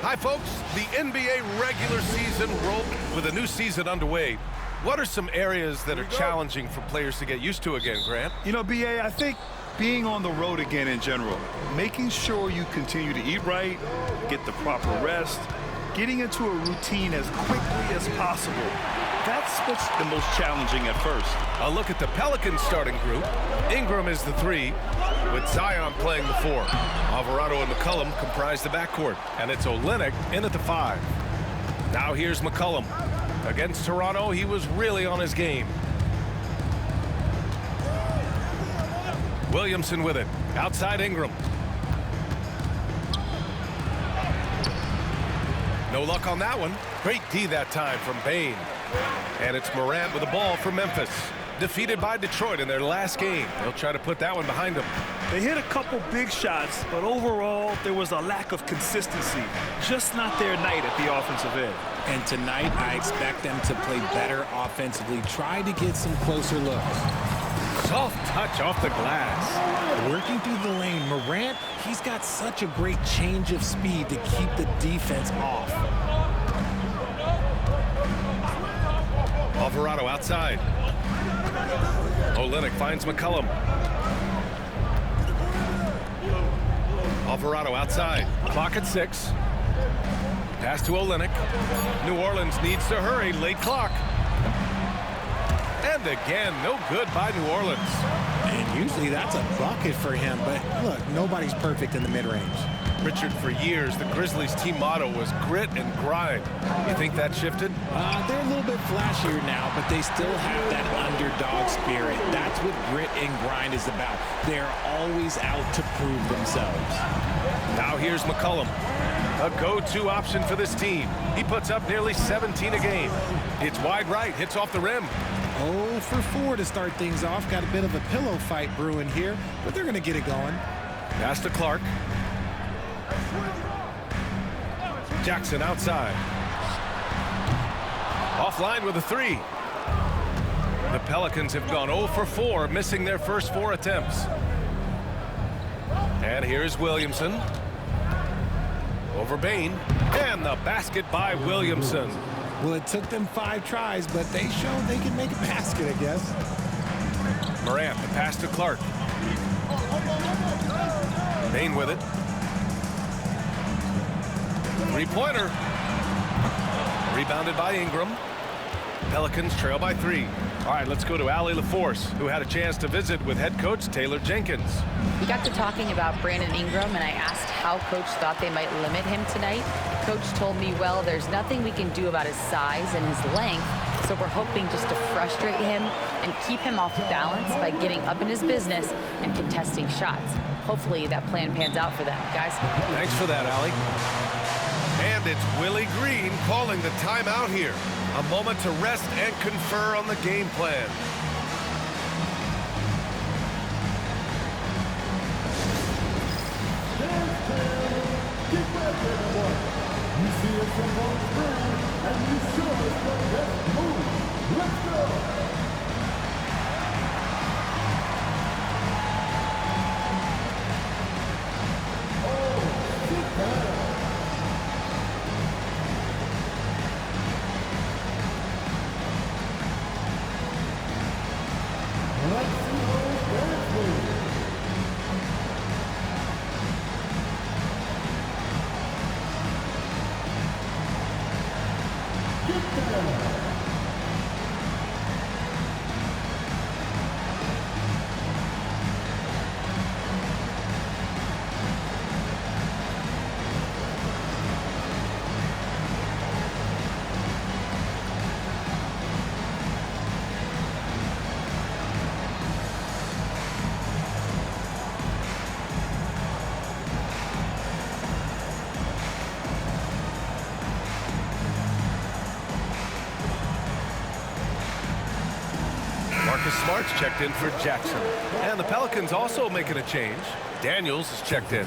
Hi, folks. The NBA regular season broke with a new season underway. What are some areas that are challenging for players to get used to again, Grant? You know, B.A., I think being on the road again in general, making sure you continue to eat right, get the proper rest, getting into a routine as quickly as possible. That's what's the most challenging at first. A look at the Pelicans starting group. Ingram is the 3, with Zion playing the 4. Alvarado and McCollum comprise the backcourt, and it's Olynyk in at the 5. Now here's McCollum. Against Toronto, he was really on his game. Williamson with it. Outside Ingram. No luck on that one. Great D that time from Bane. And it's Morant with the ball for Memphis. Defeated by Detroit in their last game. They'll try to put that one behind them. They hit a couple big shots, but overall, there was a lack of consistency. Just not their night at the offensive end. And tonight, I expect them to play better offensively. Try to get some closer looks. Soft touch off the glass. Working through the lane, Morant, he's got such a great change of speed to keep the defense off. Alvarado outside. Olynyk finds McCollum. Alvarado outside. Clock at 6. Pass to Olynyk. New Orleans needs to hurry. Late clock. And again, no good by New Orleans. And usually that's a bucket for him, but look, nobody's perfect in the mid-range. Richard, for years, the Grizzlies team motto was grit and grind. You think that shifted? They're a little bit flashier now, but they still have that underdog spirit. That's what grit and grind is about. They're always out to prove themselves. Now here's McCollum. A go-to option for this team. He puts up nearly 17 a game. It's wide right, hits off the rim. 0 for 4 to start things off. Got a bit of a pillow fight brewing here, but they're going to get it going. Pass to Clark. Jackson outside. Offline with a 3. The Pelicans have gone 0 for 4, missing their first 4 attempts. And here's Williamson. Over Bane. And the basket by Williamson. Well, it took them 5 tries, but they showed they can make a basket, I guess. Morant, the pass to Clark. Bane with it. 3-pointer. Rebounded by Ingram. Pelicans trail by 3. All right, let's go to Allie LaForce, who had a chance to visit with head coach Taylor Jenkins. We got to talking about Brandon Ingram, and I asked how coach thought they might limit him tonight. Coach told me, well, there's nothing we can do about his size and his length, so we're hoping just to frustrate him and keep him off balance by getting up in his business and contesting shots. Hopefully that plan pans out for them, guys. Thanks for that, Allie. And it's Willie Green calling the timeout here. A moment to rest and confer on the game plan. You see us on screen, and you show us the best move. Let's go! Marcus Smart's checked in for Jackson. And the Pelicans also making a change. Daniels is checked in.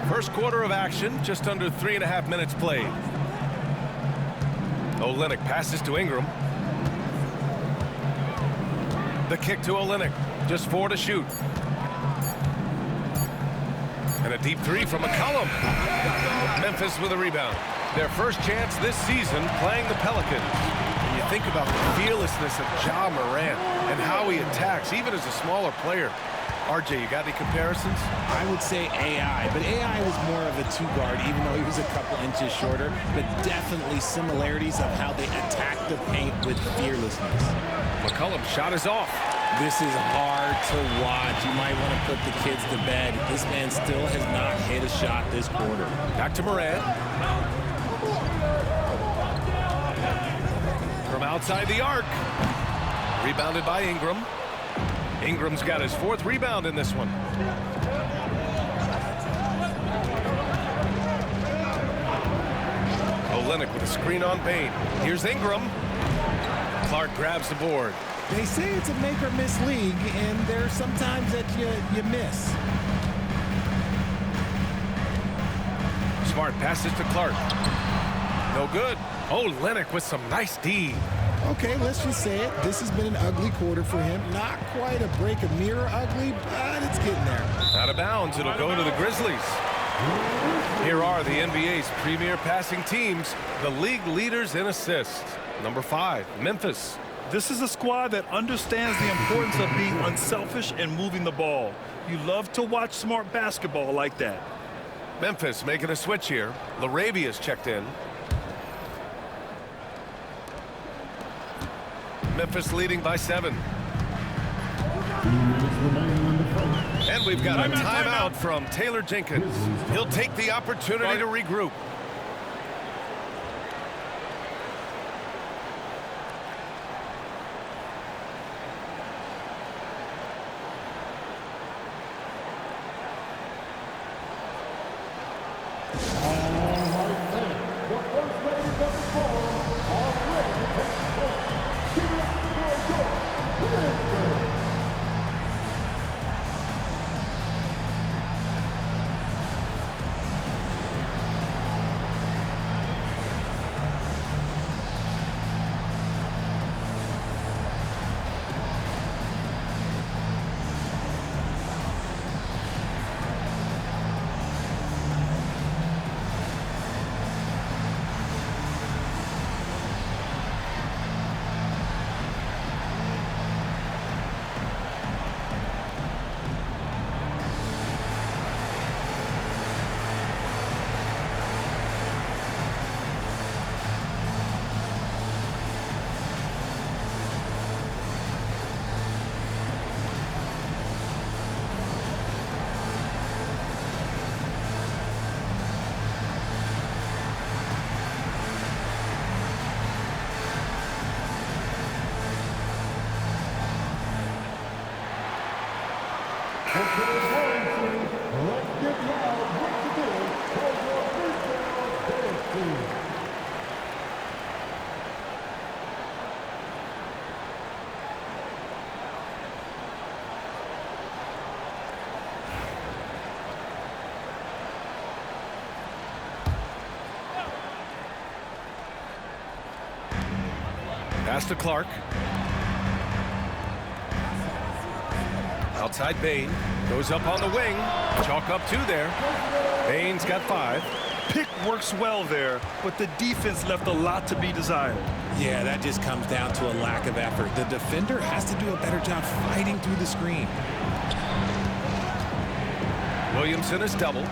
First quarter of action, just under 3.5 minutes played. Olynyk passes to Ingram. The kick to Olynyk. Just 4 to shoot. And a deep 3 from McCollum. Memphis with a rebound. Their first chance this season playing the Pelicans. And you think about the fearlessness of Ja Morant and how he attacks, even as a smaller player. RJ, you got any comparisons? I would say AI, but AI was more of a two-guard, even though he was a couple inches shorter, but definitely similarities of how they attack the paint with fearlessness. McCollum's shot is off. This is hard to watch. You might want to put the kids to bed. This man still has not hit a shot this quarter. Back to Morant. From outside the arc. Rebounded by Ingram. Ingram's got his 4th rebound in this one. Olynyk with a screen on Bane. Here's Ingram. Clark grabs the board. They say it's a make or miss league, and there's sometimes that you miss. Smart passes to Clark. No good. Olynyk with some nice D. Okay, let's just say it. This has been an ugly quarter for him. Not quite a break a mirror ugly, but it's getting there. Out of bounds, it'll go to the Grizzlies. Here are the NBA's premier passing teams, the league leaders in assists. Number 5, Memphis. This is a squad that understands the importance of being unselfish and moving the ball. You love to watch smart basketball like that. Memphis making a switch here. Larabia's checked in. Memphis leading by 7. And we've got a timeout from Taylor Jenkins. He'll take the opportunity to regroup. Pass to Clark. Outside Bane. Goes up on the wing. Chalk up 2 there. Bane's got 5. Pick works well there, but the defense left a lot to be desired. Yeah, that just comes down to a lack of effort. The defender has to do a better job fighting through the screen. Williamson is double.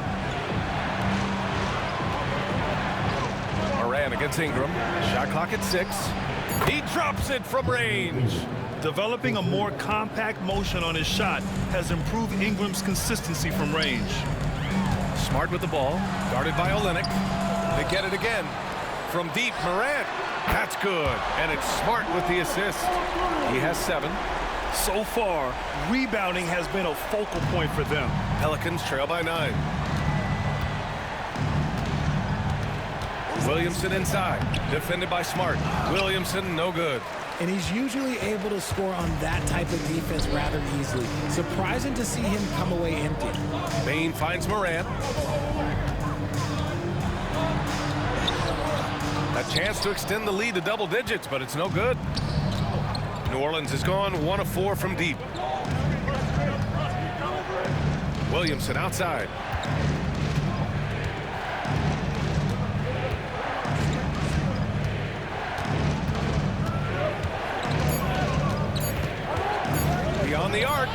Morant against Ingram. Shot clock at 6. He drops it from range. Developing a more compact motion on his shot has improved Ingram's consistency from range. Smart with the ball, guarded by Olynyk. They get it again. From deep, Morant. That's good. And it's Smart with the assist. He has 7. So far, rebounding has been a focal point for them. Pelicans trail by 9. Williamson inside. Defended by Smart. Williamson, no good. and he's usually able to score on that type of defense rather easily. Surprising to see him come away empty. Bane finds Morant. A chance to extend the lead to double digits, but it's no good. New Orleans has gone 1 of 4 from deep. Williamson outside. Beyond the arc.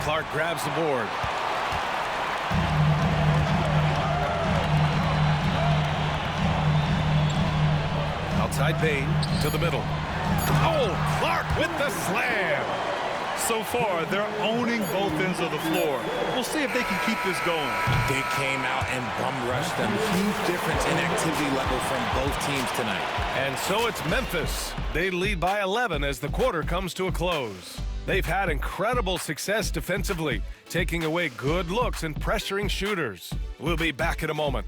Clark grabs the board. Outside Bane to the middle. Oh, Clark with the slam. So far, they're owning both ends of the floor. We'll see if they can keep this going. They came out and bum rushed them. Huge difference in activity level from both teams tonight. And so it's Memphis. They lead by 11 as the quarter comes to a close. They've had incredible success defensively, taking away good looks and pressuring shooters. We'll be back in a moment.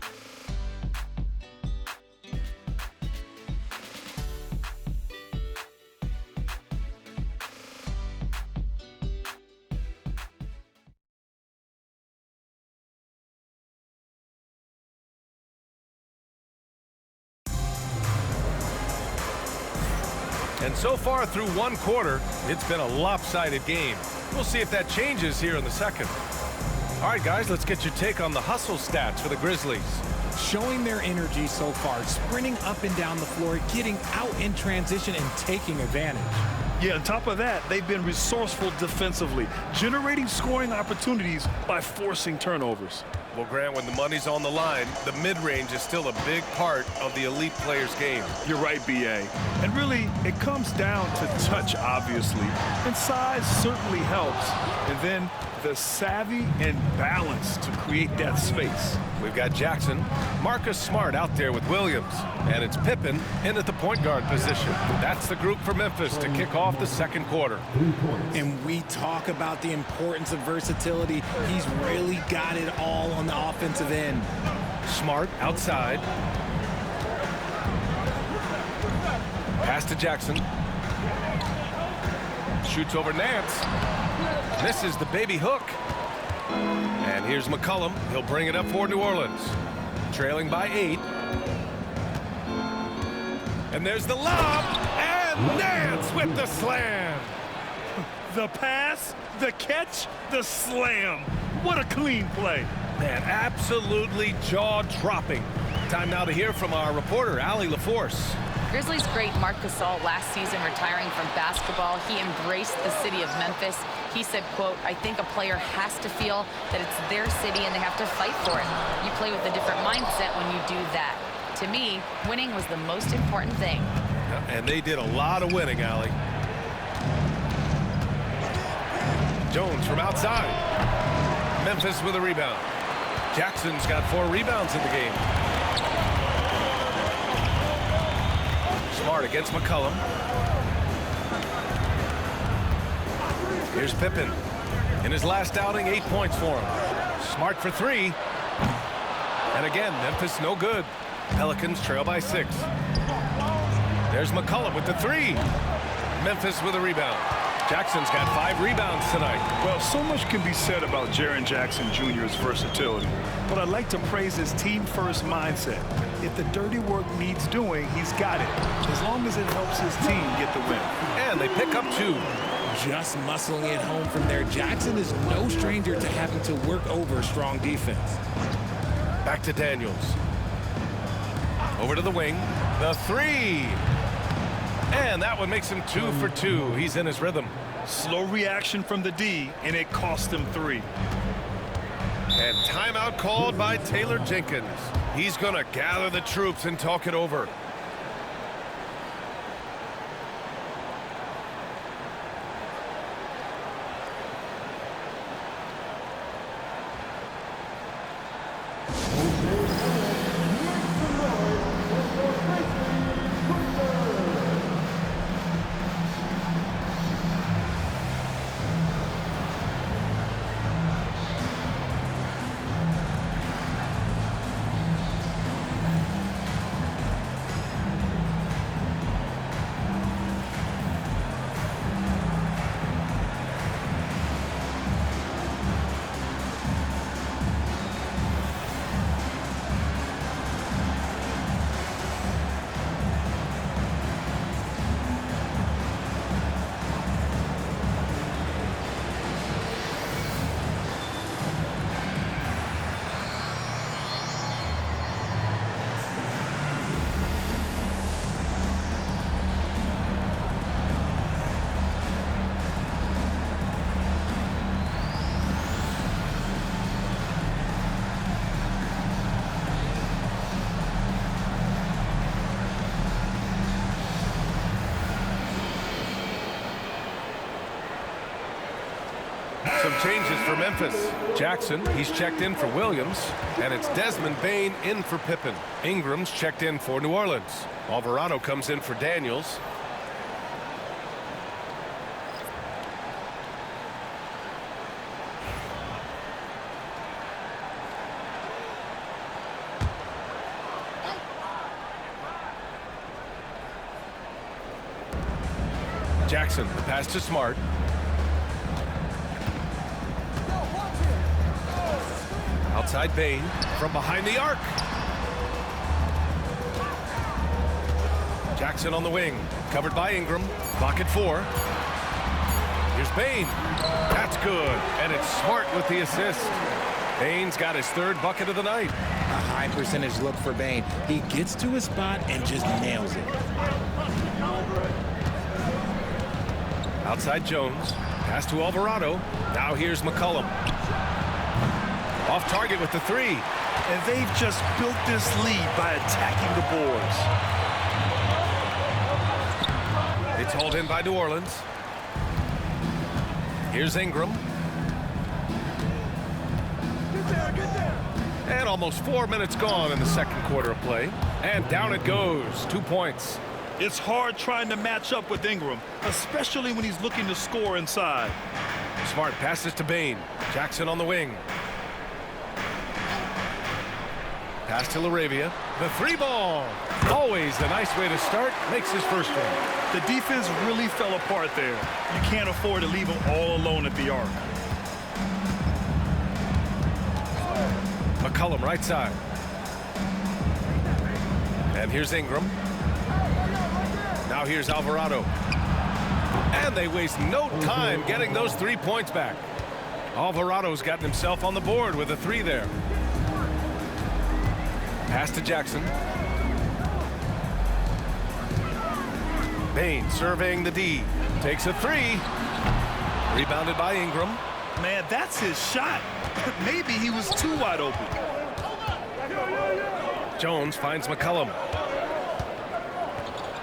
And so far through one quarter, it's been a lopsided game. We'll see if that changes here in the second. All right, guys, let's get your take on the hustle stats for the Grizzlies. Showing their energy so far, sprinting up and down the floor, getting out in transition and taking advantage. Yeah, on top of that, they've been resourceful defensively, generating scoring opportunities by forcing turnovers. Well, Grant, when the money's on the line, the mid-range is still a big part of the elite player's game. You're right, B.A. And really, it comes down to touch, obviously. And size certainly helps. And then the savvy and balance to create that space. We've got Jackson, Marcus Smart out there with Williams, and it's Pippen in at the point guard position. That's the group for Memphis to kick off the second quarter. And we talk about the importance of versatility. He's really got it all on the offensive end. Smart outside. Pass to Jackson. Shoots over Nance. Misses the baby hook. And here's McCollum. He'll bring it up for New Orleans. Trailing by 8. And there's the lob. And Nance with the slam. The pass, the catch, the slam. What a clean play. Man, absolutely jaw-dropping. Time now to hear from our reporter, Allie LaForce. Grizzlies great Marc Gasol last season retiring from basketball. He embraced the city of Memphis. He said, quote, "I think a player has to feel that it's their city and they have to fight for it. You play with a different mindset when you do that. To me, winning was the most important thing." And they did a lot of winning, Allie. Jones from outside. Memphis with a rebound. Jackson's got 4 rebounds in the game. Smart against McCollum. Here's Pippen. In his last outing, 8 points for him. Smart for 3. And again, Memphis no good. Pelicans trail by 6. There's McCollum with the 3. Memphis with a rebound. Jackson's got 5 rebounds tonight. Well, so much can be said about Jaren Jackson Jr.'s versatility, but I'd like to praise his team-first mindset. If the dirty work needs doing, he's got it, as long as it helps his team get the win. And they pick up 2. Just muscling it home from there. Jackson is no stranger to having to work over strong defense. Back to Daniels. Over to the wing. The 3. And that one makes him 2 for 2. He's in his rhythm. Slow reaction from the D, and it cost him 3. And timeout called by Taylor Jenkins. He's going to gather the troops and talk it over. Some changes for Memphis. Jackson, he's checked in for Williams, and it's Desmond Bane in for Pippen. Ingram's checked in for New Orleans. Alvarado comes in for Daniels. Jackson, the pass to Smart. Outside Bane from behind the arc. Jackson on the wing, covered by Ingram. Clock at 4. Here's Bane. That's good, and it's Smart with the assist. Bane's got his 3rd bucket of the night. A high percentage look for Bane. He gets to his spot and just nails it. Outside Jones. Pass to Alvarado. Now here's McCollum. Off target with the 3. And they've just built this lead by attacking the boards. It's hauled in by New Orleans. Here's Ingram. And almost 4 minutes gone in the second quarter of play. And down it goes. 2 points. It's hard trying to match up with Ingram, especially when he's looking to score inside. Smart passes to Bane. Jackson on the wing. Pass to LaRavia. The 3 ball. Always a nice way to start. Makes his first one. The defense really fell apart there. You can't afford to leave them all alone at the arc. McCollum right side. And here's Ingram. Now here's Alvarado. And they waste no time getting those 3 points back. Alvarado's gotten himself on the board with a 3 there. Pass to Jackson. Bane surveying the D. Takes a 3. Rebounded by Ingram. Man, that's his shot. Maybe he was too wide open. Jones finds McCollum.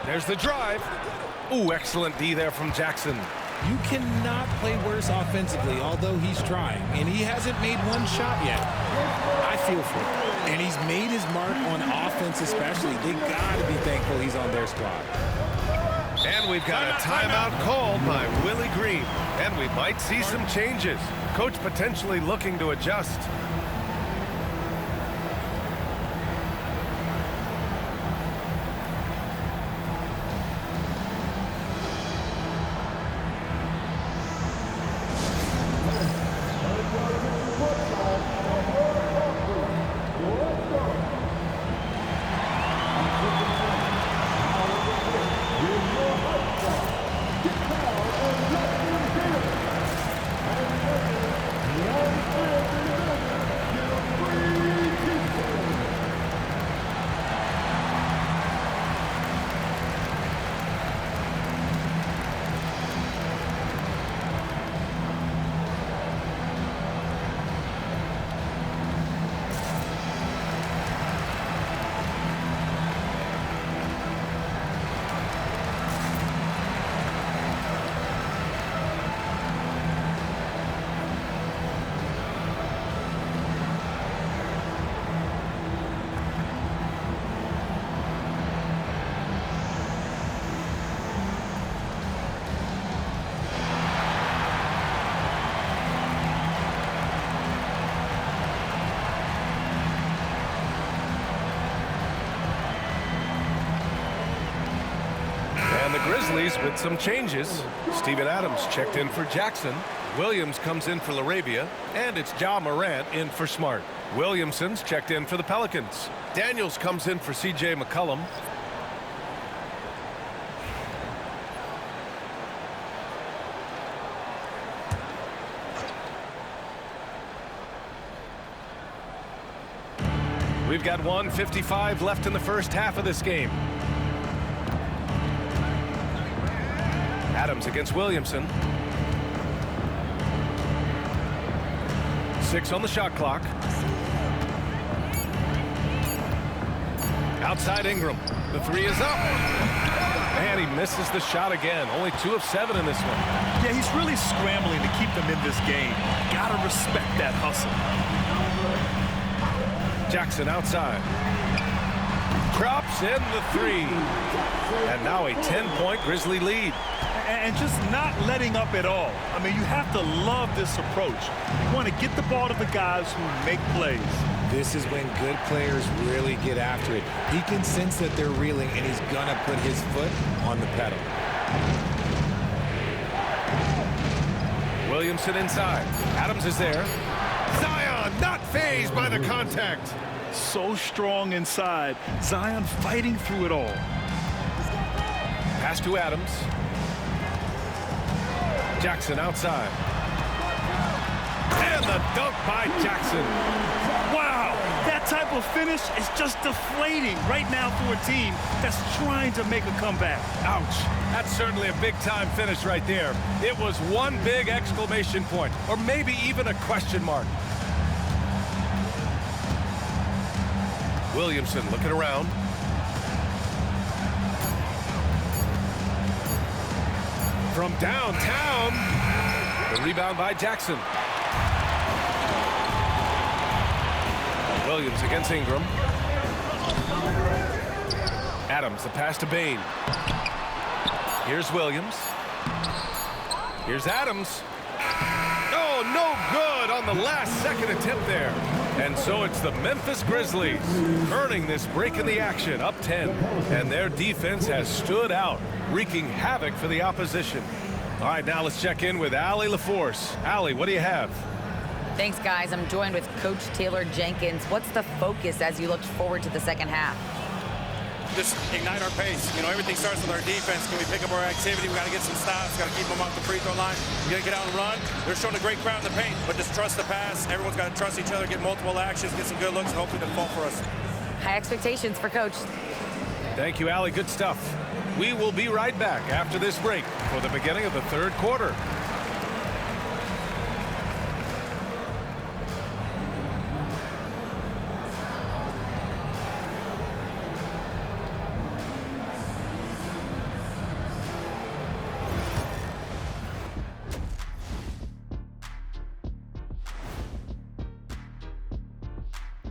There's the drive. Ooh, excellent D there from Jackson. You cannot play worse offensively, although he's trying, and he hasn't made one shot yet. I feel for him. And he's made his mark on offense especially. They got to be thankful he's on their squad. And we've got a timeout called by Willie Green. And we might see some changes. Coach potentially looking to adjust. And the Grizzlies with some changes. Steven Adams checked in for Jackson. Williams comes in for LaRavia. And it's Ja Morant in for Smart. Williamson's checked in for the Pelicans. Daniels comes in for C.J. McCollum. We've got 1:55 left in the first half of this game. Adams against Williamson. 6 on the shot clock. Outside Ingram. The 3 is up. And he misses the shot again. Only 2 of 7 in this one. Yeah, he's really scrambling to keep them in this game. Gotta respect that hustle. Jackson outside. Drops in the 3. And now a 10-point Grizzly lead. And just not letting up at all. I mean, you have to love this approach. You want to get the ball to the guys who make plays. This is when good players really get after it. He can sense that they're reeling, and he's going to put his foot on the pedal. Williamson inside. Adams is there. Zion not fazed by the contact. So strong inside. Zion fighting through it all. Pass to Adams. Jackson outside. And the dunk by Jackson. Wow, that type of finish is just deflating right now for a team that's trying to make a comeback. Ouch. That's certainly a big-time finish right there. It was one big exclamation point, or maybe even a question mark. Williamson looking around. From downtown, the rebound by Jackson. Williams against Ingram. Adams, the pass to Bane. Here's Williams. Here's Adams. Oh, no good on the last-second attempt there. And so it's the Memphis Grizzlies earning this break in the action, up 10. And their defense has stood out, wreaking havoc for the opposition. All right, now let's check in with Allie LaForce. Allie, what do you have? Thanks, guys. I'm joined with Coach Taylor Jenkins. What's the focus as you look forward to the second half? Just ignite our pace. You know, everything starts with our defense. Can we pick up our activity? We got to get some stops. Got to keep them off the free throw line. We got to get out and run. They're showing a great crowd in the paint, but just trust the pass. Everyone's got to trust each other, get multiple actions, get some good looks, and hopefully they'll fall for us. High expectations for Coach. Thank you, Allie. Good stuff. We will be right back after this break for the beginning of the third quarter.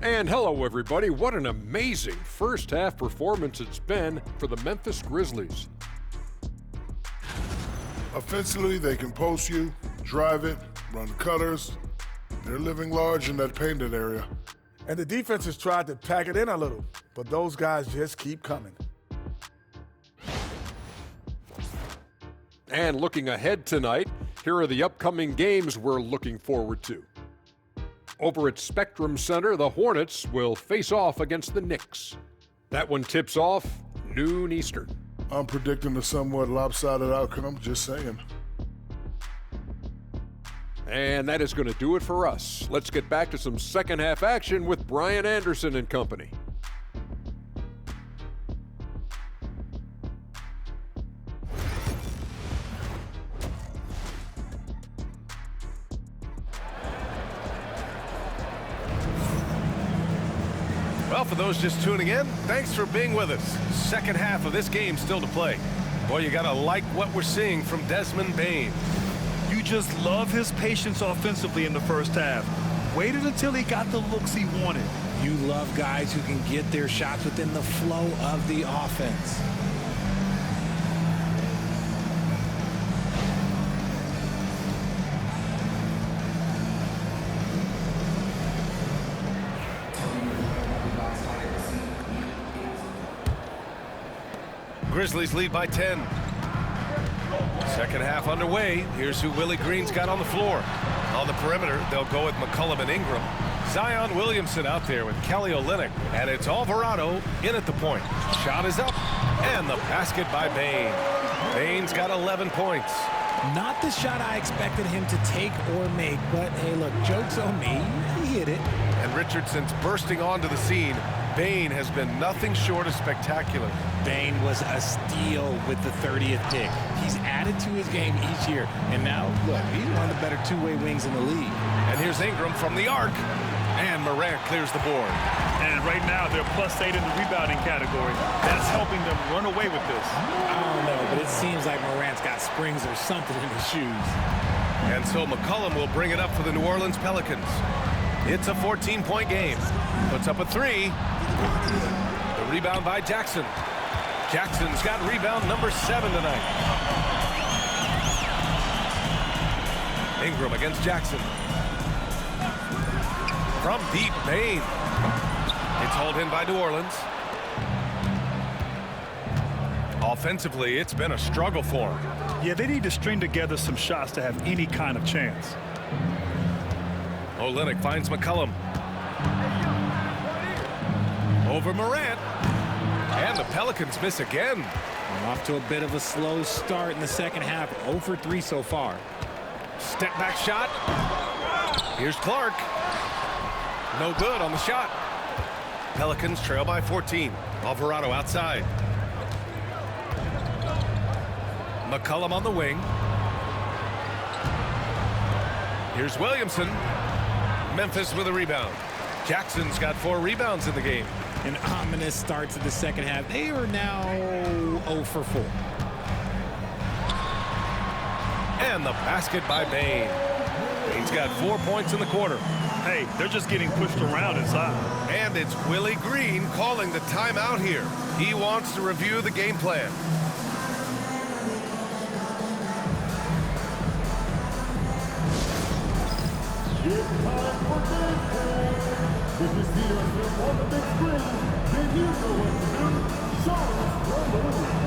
And hello, everybody. What an amazing first-half performance it's been for the Memphis Grizzlies. Offensively, they can post you, drive it, run cutters. They're living large in that painted area. And the defense has tried to pack it in a little, but those guys just keep coming. And looking ahead tonight, here are the upcoming games we're looking forward to. Over at Spectrum Center, the Hornets will face off against the Knicks. That one tips off noon Eastern. I'm predicting a somewhat lopsided outcome, just saying. And that is going to do it for us. Let's get back to some second half action with Brian Anderson and company. Well, for those just tuning in, thanks for being with us. Second half of this game still to play. Boy, you gotta like what we're seeing from Desmond Bane. You just love his patience offensively in the first half. Waited until he got the looks he wanted. You love guys who can get their shots within the flow of the offense. Grizzlies lead by 10. Second half underway. Here's who Willie Green's got on the floor. On the perimeter, they'll go with McCollum and Ingram. Zion Williamson out there with Kelly Olynyk. And it's Alvarado in at the point. Shot is up. And the basket by Bane. Bane's got 11 points. Not the shot I expected him to take or make, but hey, look, joke's on me. He hit it. And Richardson's bursting onto the scene. Bane has been nothing short of spectacular. Bane was a steal with the 30th pick. He's added to his game each year. And now, look, he's one of the better two-way wings in the league. And here's Ingram from the arc. And Morant clears the board. And right now, they're +8 in the rebounding category. That's helping them run away with this. I don't know, but it seems like Morant's got springs or something in his shoes. And so McCollum will bring it up for the New Orleans Pelicans. It's a 14-point game. Puts up a 3. The rebound by Jackson. Jackson's got rebound number 7 tonight. Ingram against Jackson. From deep, Bane. It's hauled in by New Orleans. Offensively, it's been a struggle for them. Yeah, they need to string together some shots to have any kind of chance. Olynyk finds McCollum. Over Morant. And the Pelicans miss again. We're off to a bit of a slow start in the second half. 0 for 3 so far. Step back shot. Here's Clark. No good on the shot. Pelicans trail by 14. Alvarado outside. McCollum on the wing. Here's Williamson. Memphis with a rebound. Jackson's got 4 rebounds in the game. An ominous start to the second half. They are now 0 for 4. And the basket by Bane. Bane's got 4 points in the quarter. Hey, they're just getting pushed around inside. And it's Willie Green calling the timeout here. He wants to review the game plan. It's time for game time. If you see yourself on the big screen, then you know what to do. Show us your move.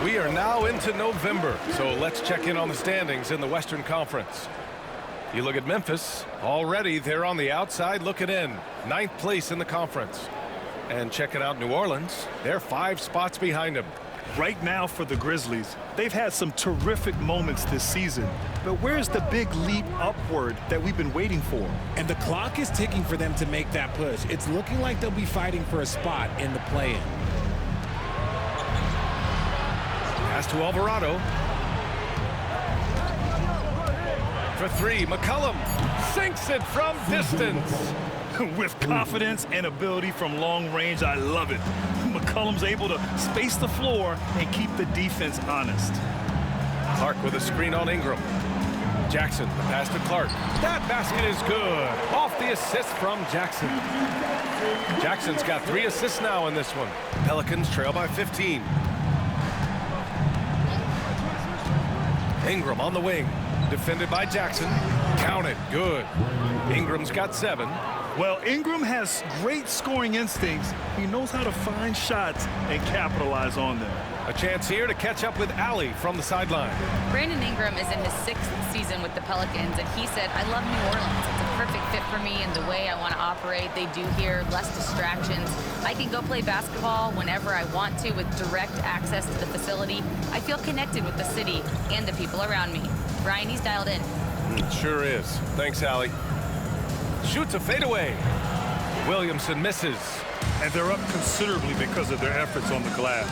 We are now into November, so let's check in on the standings in the Western Conference. You look at Memphis, already they're on the outside looking in. 9th place in the conference. And checking out New Orleans, they're 5 spots behind them. Right now for the Grizzlies, they've had some terrific moments this season. But where's the big leap upward that we've been waiting for? And the clock is ticking for them to make that push. It's looking like they'll be fighting for a spot in the play-in. Pass to Alvarado. For 3, McCollum sinks it from distance. With confidence and ability from long range, I love it. McCollum's able to space the floor and keep the defense honest. Clark with a screen on Ingram. Jackson, the pass to Clark. That basket is good. Off the assist from Jackson. Jackson's got 3 assists now in this one. Pelicans trail by 15. Ingram on the wing. Defended by Jackson. Count it. Good. Ingram's got 7. Well, Ingram has great scoring instincts. He knows how to find shots and capitalize on them. A chance here to catch up with Allie from the sideline. Brandon Ingram is in his 6th season with the Pelicans, and he said, I love New Orleans. It's a perfect fit for me and the way I want to operate. They do here, less distractions. I can go play basketball whenever I want to with direct access to the facility. I feel connected with the city and the people around me. Brian, he's dialed in. Sure is. Thanks, Allie. Shoots a fadeaway. Williamson misses. And they're up considerably because of their efforts on the glass.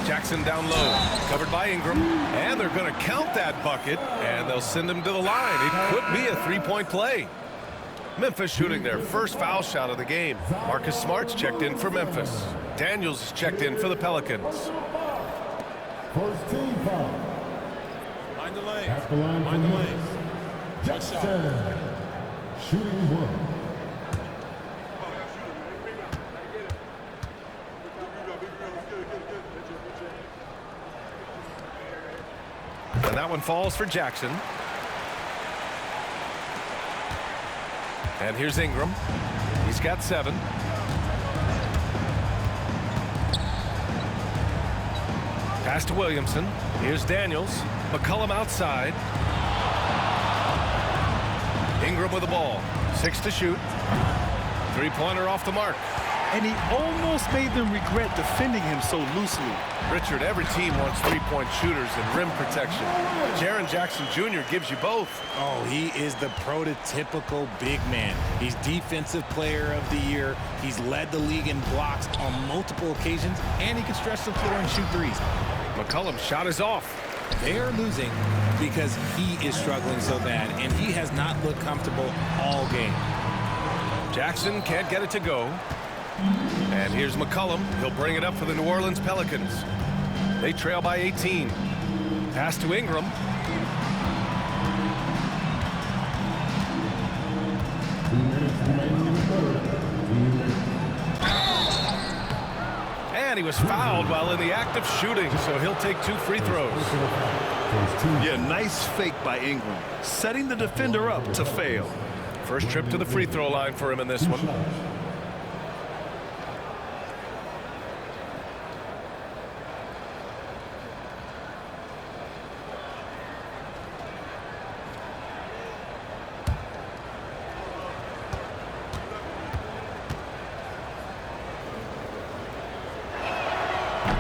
Jackson down low, covered by Ingram, and they're going to count that bucket, and they'll send him to the line. It could be a 3-point play. Memphis shooting their first foul shot of the game. Marcus Smart's checked in for Memphis. Daniels checked in for the Pelicans. First team foul. Mind the lanes. At the line Mind the for lanes. Jackson, shooting one. And that one falls for Jackson. And here's Ingram. He's got 7. Pass to Williamson. Here's Daniels. McCollum outside. Ingram with the ball. 6 to shoot. 3-pointer off the mark. And he almost made them regret defending him so loosely. Richard, every team wants 3-point shooters and rim protection. Jaren Jackson Jr. gives you both. Oh, he is the prototypical big man. He's Defensive Player of the Year. He's led the league in blocks on multiple occasions, and he can stretch the floor and shoot threes. McCollum's shot is off. They are losing because he is struggling so bad, and he has not looked comfortable all game. Jackson can't get it to go. And here's McCollum. He'll bring it up for the New Orleans Pelicans. They trail by 18. Pass to Ingram. And he was fouled while in the act of shooting, so he'll take 2 free throws. Yeah, nice fake by Ingram, setting the defender up to fail. First trip to the free throw line for him in this one.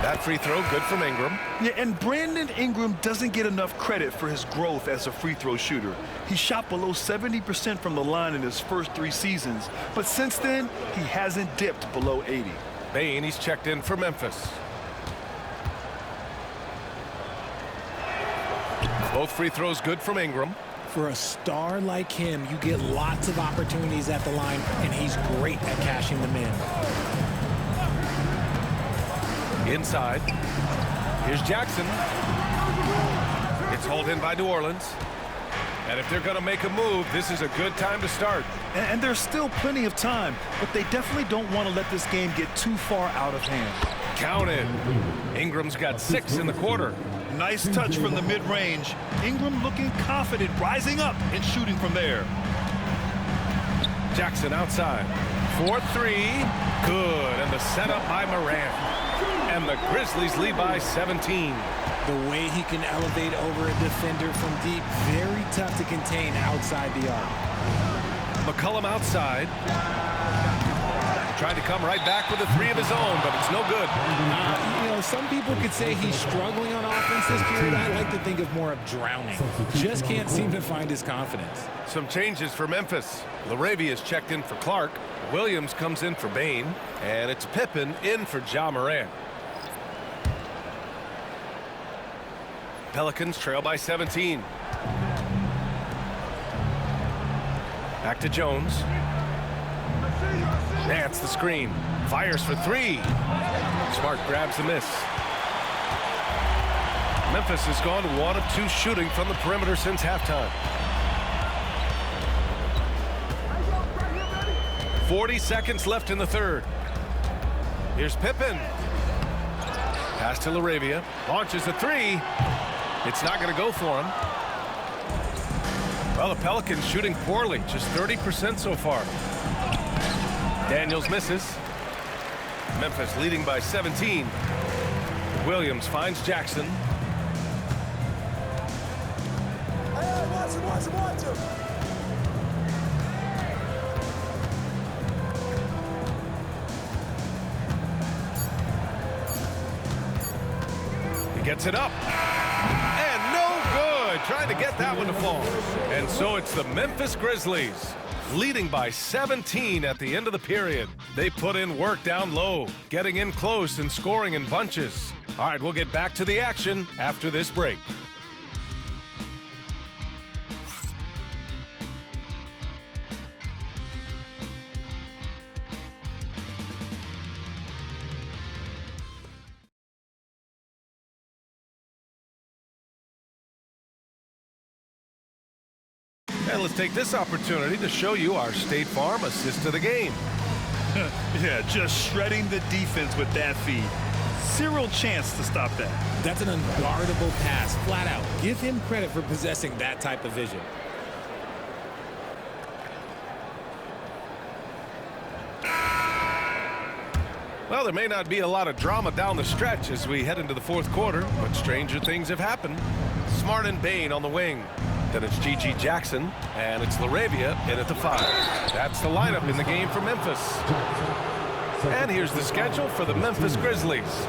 That free throw good from Ingram. Yeah, and Brandon Ingram doesn't get enough credit for his growth as a free throw shooter. He shot below 70% from the line in his first 3 seasons, but since then, he hasn't dipped below 80. Bane, he's checked in for Memphis. Both free throws good from Ingram. For a star like him, you get lots of opportunities at the line, and he's great at cashing them in. Inside. Here's Jackson. It's hauled in by New Orleans. And if they're going to make a move, this is a good time to start. And there's still plenty of time, but they definitely don't want to let this game get too far out of hand. Counted. Ingram's got 6 in the quarter. Nice touch from the mid-range. Ingram looking confident, rising up and shooting from there. Jackson outside. 4-3. Good. And the setup by Morant. And the Grizzlies lead by 17. The way he can elevate over a defender from deep, very tough to contain outside the arc. McCollum outside. Tried to come right back with a 3 of his own, but it's no good. You know, some people could say he's struggling on offense this period. I like to think of more of drowning. Just can't seem to find his confidence. Some changes for Memphis. LaRavia is checked in for Clark. Williams comes in for Bane. And it's Pippen in for Ja Morant. Pelicans trail by 17. Back to Jones. Nance the screen. Fires for 3. Smart grabs the miss. Memphis has gone 1 of 2 shooting from the perimeter since halftime. 40 seconds left in the third. Here's Pippen. Pass to LaRavia. Launches a 3. It's not going to go for him. Well, the Pelicans shooting poorly, just 30% so far. Daniels misses. Memphis leading by 17. Williams finds Jackson. Watch him. He gets it up. And no good. Trying to get that one to fall. And so it's the Memphis Grizzlies leading by 17 at the end of the period. They put in work down low, getting in close and scoring in bunches. All right, we'll get back to the action after this break. And let's take this opportunity to show you our State Farm assist to the game. Yeah, just shredding the defense with that feed. Zero chance to stop that. That's an unguardable pass, flat out. Give him credit for possessing that type of vision. Well, there may not be a lot of drama down the stretch as we head into the fourth quarter, but stranger things have happened. Smart and Bain on the wing. Then it's G.G. Jackson, and it's LaRavia in at the 5. That's the lineup in the game for Memphis. And here's the schedule for the Memphis Grizzlies.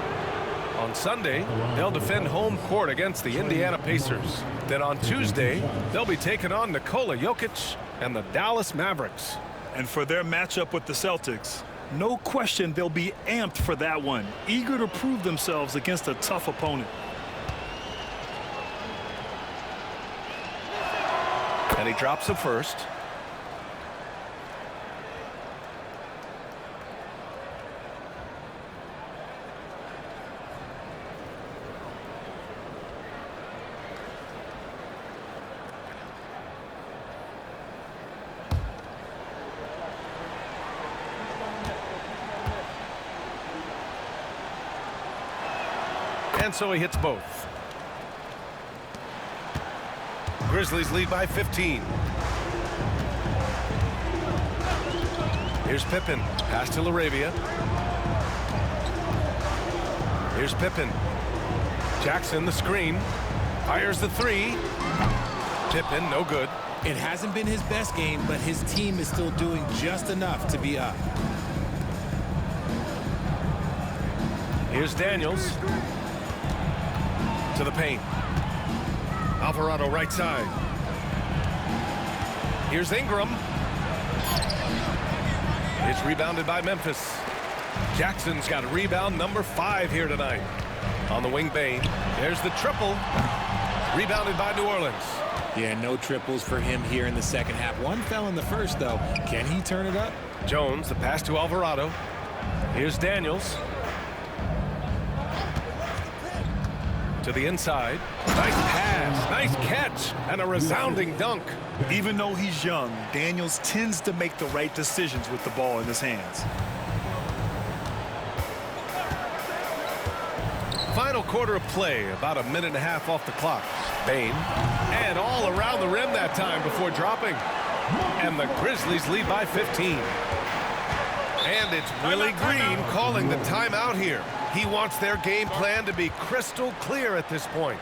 On Sunday, they'll defend home court against the Indiana Pacers. Then on Tuesday, they'll be taking on Nikola Jokic and the Dallas Mavericks. And for their matchup with the Celtics, no question they'll be amped for that one, eager to prove themselves against a tough opponent. And he drops the first. And so he hits both. Grizzlies lead by 15. Here's Pippen. Pass to LaRavia. Here's Pippen. Jackson, the screen. Fires the 3. Pippen, no good. It hasn't been his best game, but his team is still doing just enough to be up. Here's Daniels. To the paint. Alvarado right side. Here's Ingram. It's rebounded by Memphis. Jackson's got rebound number 5 here tonight. On the wing, Bain. There's the triple. Rebounded by New Orleans. Yeah, no triples for him here in the second half. One fell in the first, though. Can he turn it up? Jones, the pass to Alvarado. Here's Daniels. To the inside. Nice pass, nice catch, and a resounding dunk. Even though he's young, Daniels tends to make the right decisions with the ball in his hands. Final quarter of play, about a minute and a half off the clock. Bain, and all around the rim that time before dropping. And the Grizzlies lead by 15. And it's Willie Green calling the timeout here. He wants their game plan to be crystal clear at this point.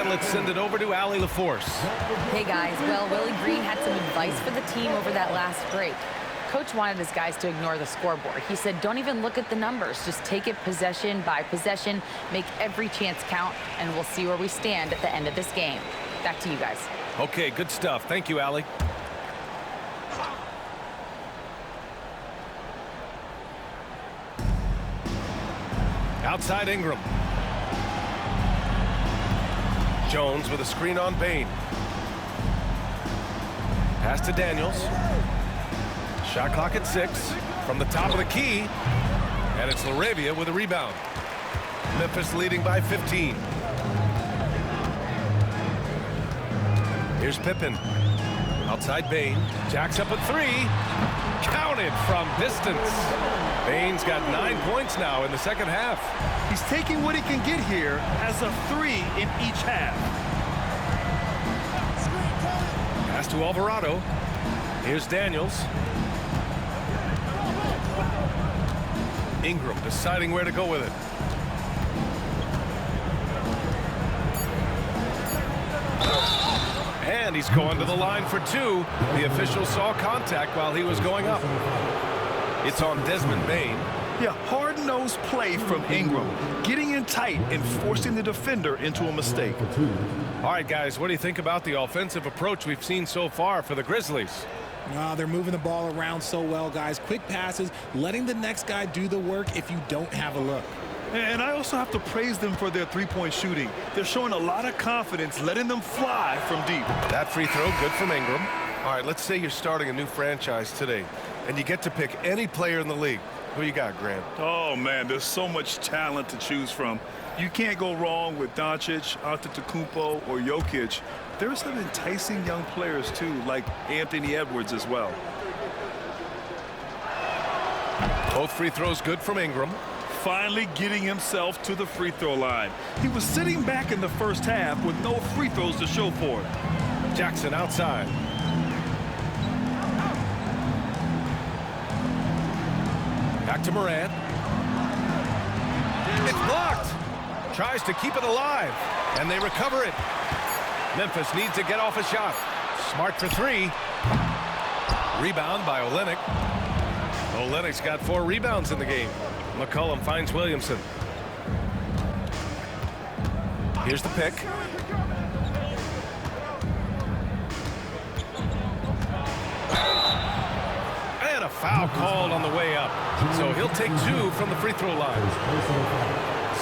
Let's send it over to Allie LaForce. Hey guys, well, Willie Green had some advice for the team over that last break. Coach wanted his guys to ignore the scoreboard. He said, don't even look at the numbers. Just take it possession by possession, make every chance count, and we'll see where we stand at the end of this game. Back to you guys. Okay, good stuff. Thank you, Allie. Outside Ingram. Jones with a screen on Bain. Pass to Daniels. Shot clock at 6 from the top of the key. And it's LaRavia with a rebound. Memphis leading by 15. Here's Pippen. Outside Bane. Jacks up a three. Counted from distance. Bane's got 9 points now in the second half. He's taking what he can get here as a 3 in each half. Pass to Alvarado. Here's Daniels. Ingram deciding where to go with it. And he's going to the line for two. The official saw contact while he was going up. It's on Desmond Bane. Yeah, hard-nosed play from Ingram, getting in tight and forcing the defender into a mistake. All right, guys, what do you think about the offensive approach we've seen so far for the Grizzlies? They're moving the ball around so well, guys. Quick passes, letting the next guy do the work if you don't have a look. And I also have to praise them for their three-point shooting. They're showing a lot of confidence, letting them fly from deep. That free throw, good from Ingram. All right, let's say you're starting a new franchise today, and you get to pick any player in the league. Who you got, Grant? Oh, man, there's so much talent to choose from. You can't go wrong with Doncic, Antetokounmpo, or Jokic. There's some enticing young players, too, like Anthony Edwards as well. Both free throws good from Ingram. Finally getting himself to the free throw line. He was sitting back in the first half with no free throws to show for it. Jackson outside. Back to Morant. It's blocked. Tries to keep it alive, and they recover it. Memphis needs to get off a shot. Smart for three. Rebound by Olynyk. Olynyk's got 4 rebounds in the game. McCollum finds Williamson. Here's the pick. And a foul called on the way up. So he'll take 2 from the free throw line.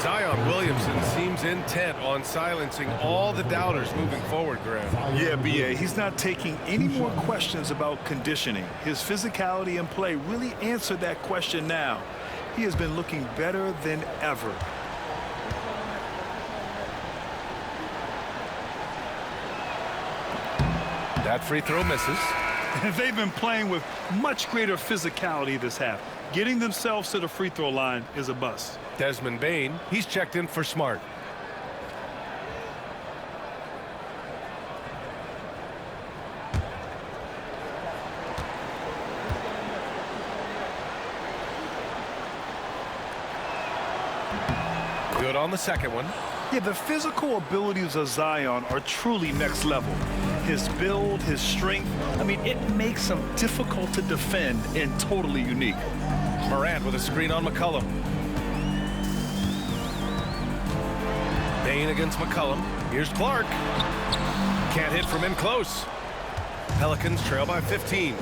Zion Williamson seems intent on silencing all the doubters moving forward, Graham. Yeah, B.A., he's not taking any more questions about conditioning. His physicality and play really answered that question now. He has been looking better than ever. That free throw misses. They've been playing with much greater physicality this half. Getting themselves to the free throw line is a bust. Desmond Bane, he's checked in for Smart. Good on the second one. Yeah, the physical abilities of Zion are truly next level. His build, his strength, I mean, it makes him difficult to defend and totally unique. Morant with a screen on McCollum. Bane against McCollum. Here's Clark. Can't hit from in close. Pelicans trail by 15.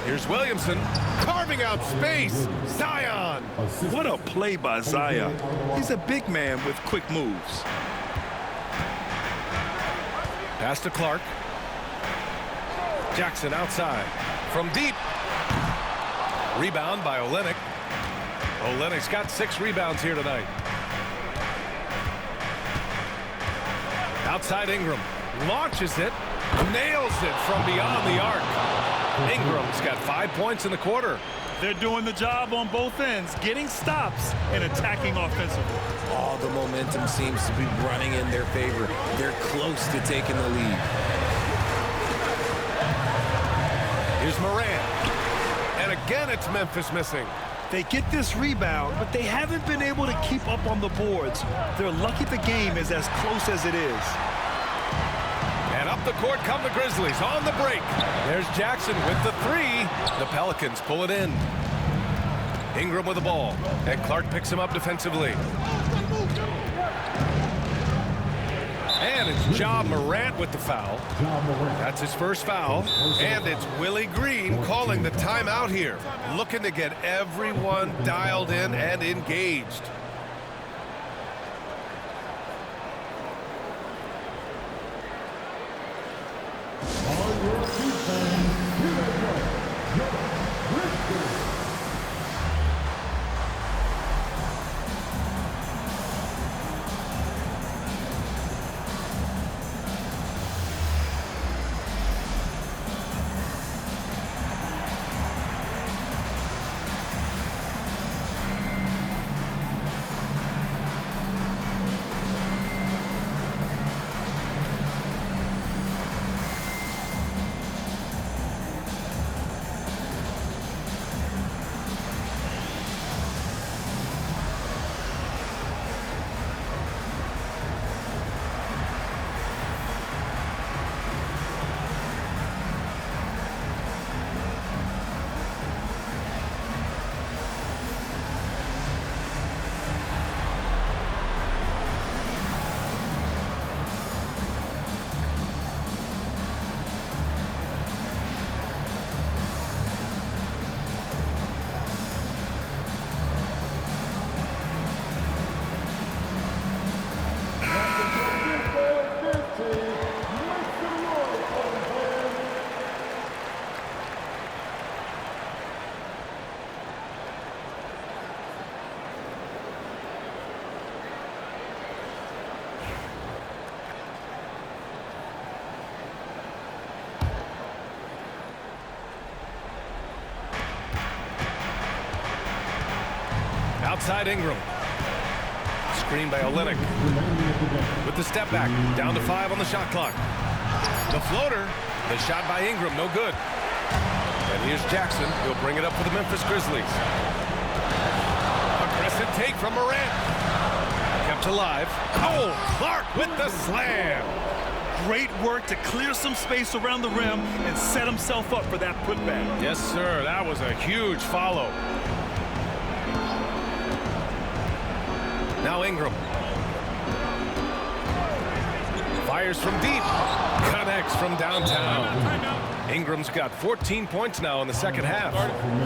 Here's Williamson. Carving out space. Zion. What a play by Zion. He's a big man with quick moves. Pass to Clark. Jackson outside. From deep. Rebound by Olynyk. Olynyk's got 6 rebounds here tonight. Outside Ingram. Launches it. Nails it from beyond the arc. Ingram's got 5 points in the quarter. They're doing the job on both ends, getting stops and attacking offensively. All the momentum seems to be running in their favor. They're close to taking the lead. Here's Morant. And again, it's Memphis missing. They get this rebound, but they haven't been able to keep up on the boards. They're lucky the game is as close as it is. And up the court come the Grizzlies on the break. There's Jackson with the 3. The Pelicans pull it in. Ingram with the ball. And Clark picks him up defensively. And it's Ja Morant with the foul. That's his first foul. And it's Willie Green calling the timeout here. Looking to get everyone dialed in and engaged. Outside Ingram. Screen by Olynyk. With the step back. Down to 5 on the shot clock. The floater. The shot by Ingram. No good. And here's Jackson. He'll bring it up for the Memphis Grizzlies. Aggressive take from Morant. Kept alive. Oh, Clark with the slam. Great work to clear some space around the rim and set himself up for that putback. Yes, sir. That was a huge follow. Now Ingram. Fires from deep. Connects from downtown. Ingram's got 14 points now in the second half.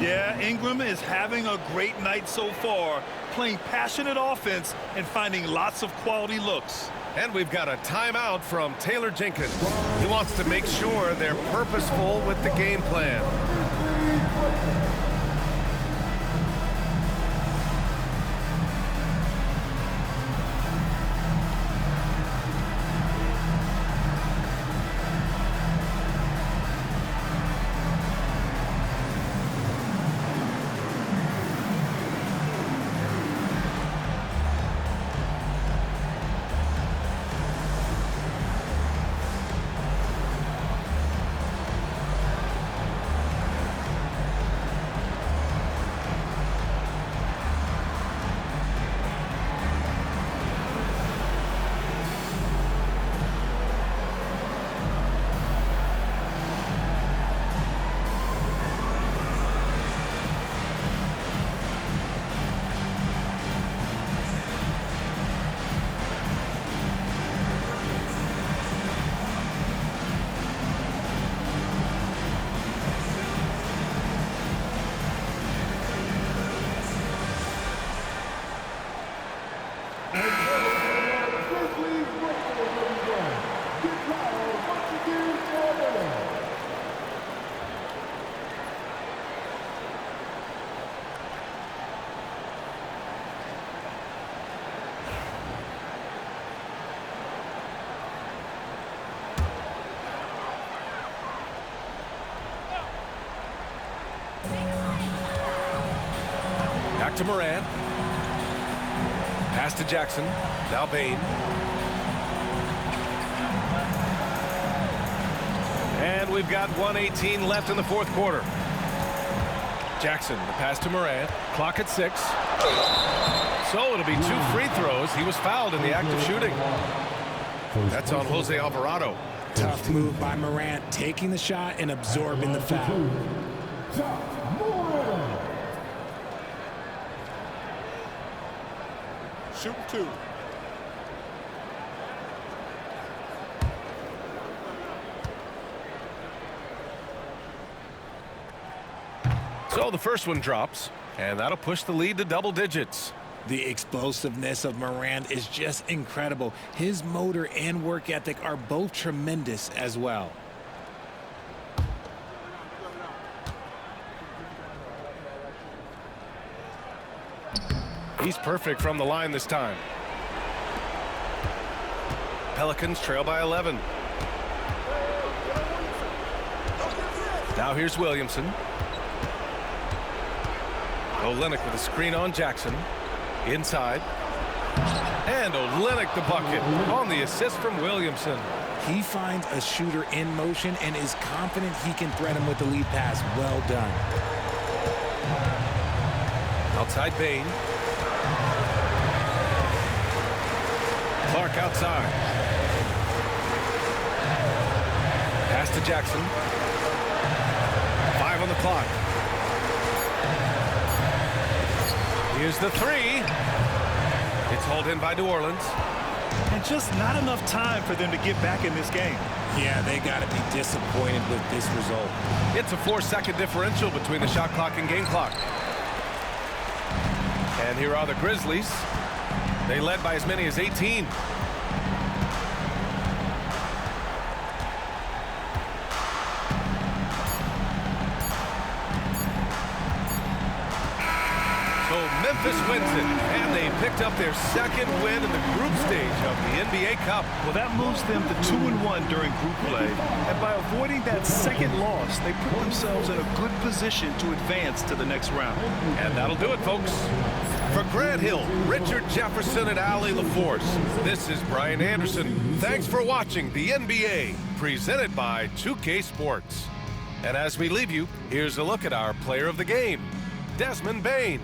Yeah, Ingram is having a great night so far, playing passionate offense and finding lots of quality looks. And we've got a timeout from Taylor Jenkins. He wants to make sure they're purposeful with the game plan. Back to Morant. Pass to Jackson. Now Bane. And we've got 1:18 left in the fourth quarter. Jackson, the pass to Morant. Clock at 6. So it'll be 2 free throws. He was fouled in the act of shooting. That's on Jose Alvarado. Tough move by Morant, taking the shot and absorbing the foul. Shoot 2. So the first one drops, and that'll push the lead to double digits. The explosiveness of Morant is just incredible. His motor and work ethic are both tremendous as well. He's perfect from the line this time. Pelicans trail by 11. Now here's Williamson. Olynyk with a screen on Jackson. Inside. And Olynyk the bucket on the assist from Williamson. He finds a shooter in motion and is confident he can thread him with the lead pass. Well done. Outside Bane. Clark outside. Pass to Jackson. 5 on the clock. Here's the 3. It's hauled in by New Orleans. And just not enough time for them to get back in this game. Yeah, they got to be disappointed with this result. It's a 4-second differential between the shot clock and game clock. And here are the Grizzlies. They led by as many as 18. So Memphis wins it, and they picked up their second win in the group stage of the NBA Cup. Well, that moves them to 2-1 during group play. And by avoiding that second loss, they put themselves in a good position to advance to the next round. And that'll do it, folks. For Grant Hill, Richard Jefferson, and Allie LaForce, this is Brian Anderson. Thanks for watching the NBA, presented by 2K Sports. And as we leave you, here's a look at our player of the game, Desmond Bane.